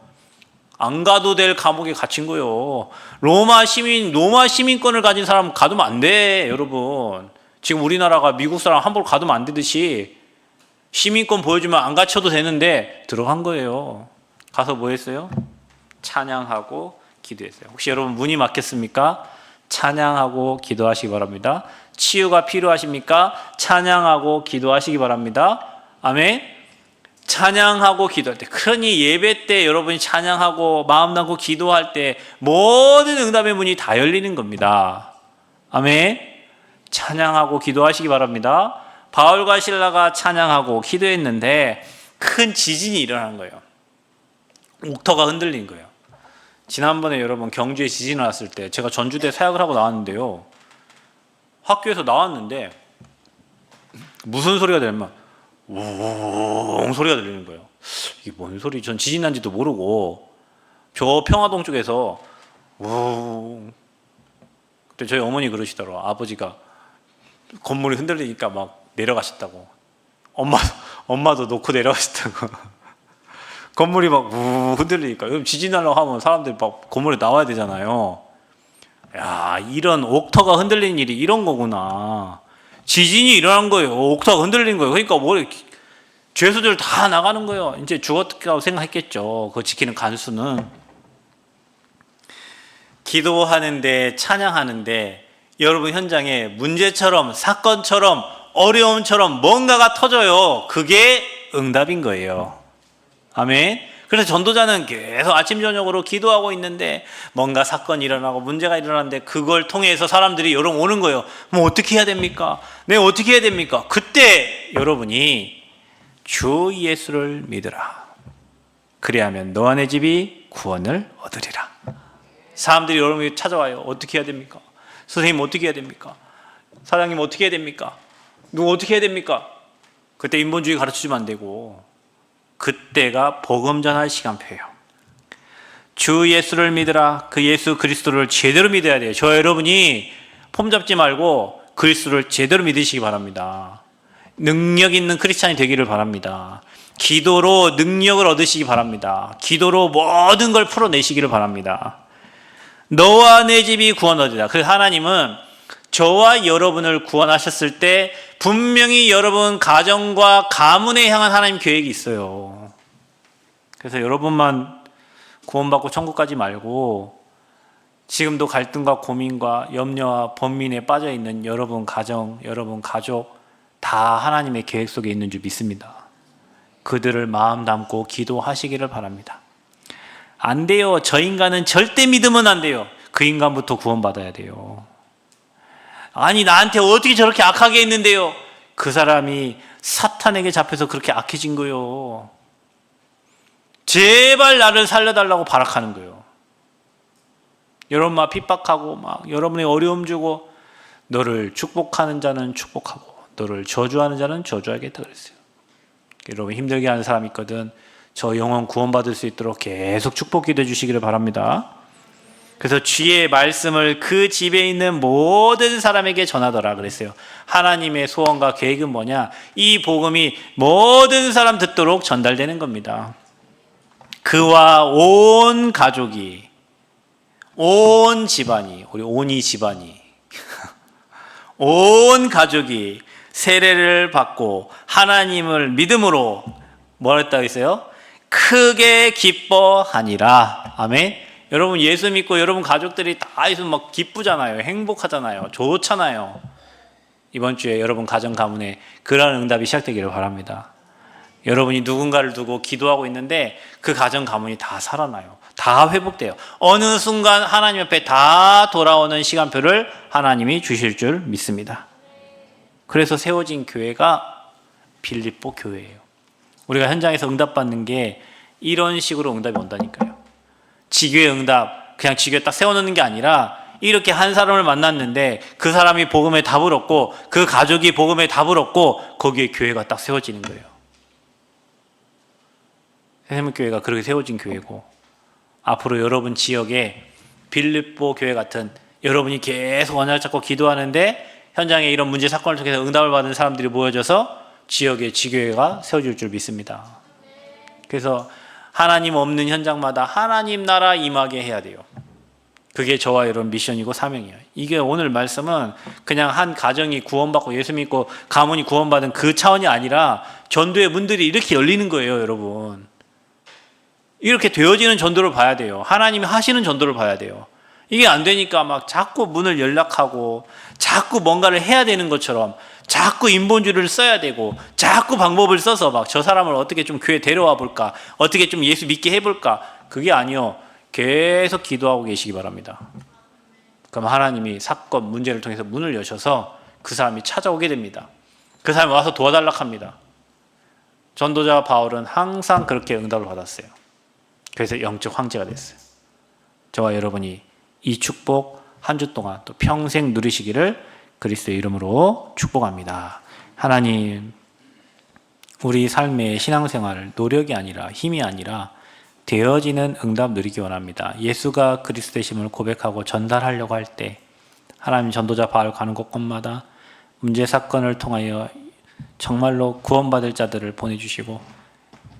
안 가도 될 감옥에 갇힌 거예요. 로마 시민권을 가진 사람 가두면 안 돼, 여러분. 지금 우리나라가 미국 사람 함부로 가두면 안 되듯이 시민권 보여주면 안 갇혀도 되는데 들어간 거예요. 가서 뭐 했어요? 찬양하고 기도했어요. 혹시 여러분 문이 막혔습니까? 찬양하고 기도하시기 바랍니다. 치유가 필요하십니까? 찬양하고 기도하시기 바랍니다. 아멘. 찬양하고 기도할 때, 그러니 예배 때 여러분이 찬양하고 마음 담고 기도할 때 모든 응답의 문이 다 열리는 겁니다. 아멘. 찬양하고 기도하시기 바랍니다. 바울과 실라가 찬양하고 기도했는데 큰 지진이 일어난 거예요. 옥터가 흔들린 거예요. 지난번에 여러분 경주에 지진이 났을 때 제가 전주대 사역을 하고 나왔는데요. 학교에서 나왔는데 무슨 소리가 들리면 우웅 소리가 들리는 거예요. 이게 뭔 소리? 전 지진 난지도 모르고 저 평화동 쪽에서 우웅. 그때 저희 어머니 그러시더라고요. 아버지가 건물이 흔들리니까 막 내려가셨다고. 엄마도 놓고 내려가셨다고. 건물이 막 흔들리니까. 지진 나려고 하면 사람들이 막 건물에 나와야 되잖아요. 야, 이런 옥터가 흔들리는 일이 이런 거구나. 지진이 일어난 거예요. 옥터가 흔들리는 거예요. 그러니까 뭐 죄수들 다 나가는 거예요. 이제 죽었다고 생각했겠죠. 그거 지키는 간수는. 기도하는데 찬양하는데 여러분 현장에 문제처럼 사건처럼 어려움처럼 뭔가가 터져요. 그게 응답인 거예요. 아멘. 그래서 전도자는 계속 아침 저녁으로 기도하고 있는데 뭔가 사건이 일어나고 문제가 일어나는데 그걸 통해서 사람들이 여러분 오는 거예요. 뭐 어떻게 해야 됩니까? 내가 어떻게 해야 됩니까? 그때 여러분이 주 예수를 믿으라. 그리하면 너와 내 집이 구원을 얻으리라. 사람들이 여러분이 찾아와요. 어떻게 해야 됩니까? 선생님 어떻게 해야 됩니까? 사장님 어떻게 해야 됩니까? 누구 어떻게 해야 됩니까? 그때 인본주의 가르쳐주면 안 되고 그때가 복음 전할 시간표예요. 주 예수를 믿으라. 그 예수 그리스도를 제대로 믿어야 돼요. 저 여러분이 폼 잡지 말고 그리스도를 제대로 믿으시기 바랍니다. 능력 있는 크리스찬이 되기를 바랍니다. 기도로 능력을 얻으시기 바랍니다. 기도로 모든 걸 풀어내시기를 바랍니다. 너와 내 집이 구원 얻으리라. 그래서 하나님은 저와 여러분을 구원하셨을 때 분명히 여러분 가정과 가문에 향한 하나님 계획이 있어요. 그래서 여러분만 구원받고 천국 가지 말고 지금도 갈등과 고민과 염려와 번민에 빠져 있는 여러분 가정, 여러분 가족 다 하나님의 계획 속에 있는 줄 믿습니다. 그들을 마음 담고 기도하시기를 바랍니다. 안 돼요. 저 인간은 절대 믿으면 안 돼요. 그 인간부터 구원받아야 돼요. 아니 나한테 어떻게 저렇게 악하게 했는데요. 그 사람이 사탄에게 잡혀서 그렇게 악해진 거예요. 제발 나를 살려달라고 발악하는 거예요. 여러분 막 핍박하고 막 여러분의 어려움 주고 너를 축복하는 자는 축복하고 너를 저주하는 자는 저주하겠다 그랬어요. 여러분 힘들게 하는 사람이 있거든. 저 영혼 구원받을 수 있도록 계속 축복 기도해 주시기를 바랍니다. 그래서 주의 말씀을 그 집에 있는 모든 사람에게 전하더라 그랬어요. 하나님의 소원과 계획은 뭐냐? 이 복음이 모든 사람 듣도록 전달되는 겁니다. 그와 온 가족이, 온 집안이, 우리 온이 집안이, 온 가족이 세례를 받고 하나님을 믿음으로 뭐라 했다고 했어요? 크게 기뻐하니라. 아멘. 여러분 예수 믿고 여러분 가족들이 다 있으면 막 기쁘잖아요. 행복하잖아요. 좋잖아요. 이번 주에 여러분 가정 가문에 그런 응답이 시작되기를 바랍니다. 여러분이 누군가를 두고 기도하고 있는데 그 가정 가문이 다 살아나요. 다 회복돼요. 어느 순간 하나님 앞에 다 돌아오는 시간표를 하나님이 주실 줄 믿습니다. 그래서 세워진 교회가 빌립보 교회예요. 우리가 현장에서 응답받는 게 이런 식으로 응답이 온다니까요. 지교의 응답, 그냥 지교에 딱 세워놓는 게 아니라 이렇게 한 사람을 만났는데 그 사람이 복음의 답을 얻고 그 가족이 복음의 답을 얻고 거기에 교회가 딱 세워지는 거예요. 새생명교회가 그렇게 세워진 교회고 앞으로 여러분 지역에 빌립보 교회 같은 여러분이 계속 언약을 잡고 기도하는데 현장에 이런 문제 사건을 통해서 응답을 받은 사람들이 모여져서 지역의 지교회가 세워질 줄 믿습니다. 그래서 하나님 없는 현장마다 하나님 나라 임하게 해야 돼요. 그게 저와 여러분 미션이고 사명이에요. 이게 오늘 말씀은 그냥 한 가정이 구원받고 예수 믿고 가문이 구원받은 그 차원이 아니라 전도의 문들이 이렇게 열리는 거예요, 여러분. 이렇게 되어지는 전도를 봐야 돼요. 하나님이 하시는 전도를 봐야 돼요. 이게 안 되니까 막 자꾸 문을 연락하고 자꾸 뭔가를 해야 되는 것처럼 자꾸 인본주의를 써야 되고 자꾸 방법을 써서 막 저 사람을 어떻게 좀 교회 데려와 볼까, 어떻게 좀 예수 믿게 해볼까. 그게 아니요. 계속 기도하고 계시기 바랍니다. 그럼 하나님이 사건 문제를 통해서 문을 여셔서 그 사람이 찾아오게 됩니다. 그 사람이 와서 도와달라고 합니다. 전도자 바울은 항상 그렇게 응답을 받았어요. 그래서 영적 황제가 됐어요. 저와 여러분이 이 축복 한 주 동안 또 평생 누리시기를 그리스도의 이름으로 축복합니다. 하나님, 우리 삶의 신앙생활을 노력이 아니라 힘이 아니라 되어지는 응답 누리기 원합니다. 예수가 그리스도 되심을 고백하고 전달하려고 할 때 하나님 전도자 바울 가는 곳곳마다 문제 사건을 통하여 정말로 구원받을 자들을 보내주시고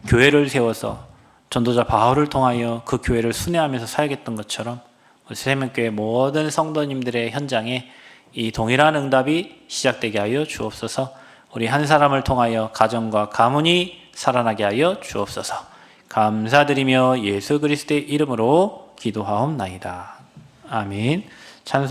교회를 세워서 전도자 바울을 통하여 그 교회를 순회하면서 사역했던 것처럼 새벽교회 모든 성도님들의 현장에 이 동일한 응답이 시작되게 하여 주옵소서. 우리 한 사람을 통하여 가정과 가문이 살아나게 하여 주옵소서. 감사드리며 예수 그리스도의 이름으로 기도하옵나이다. 아멘. 찬송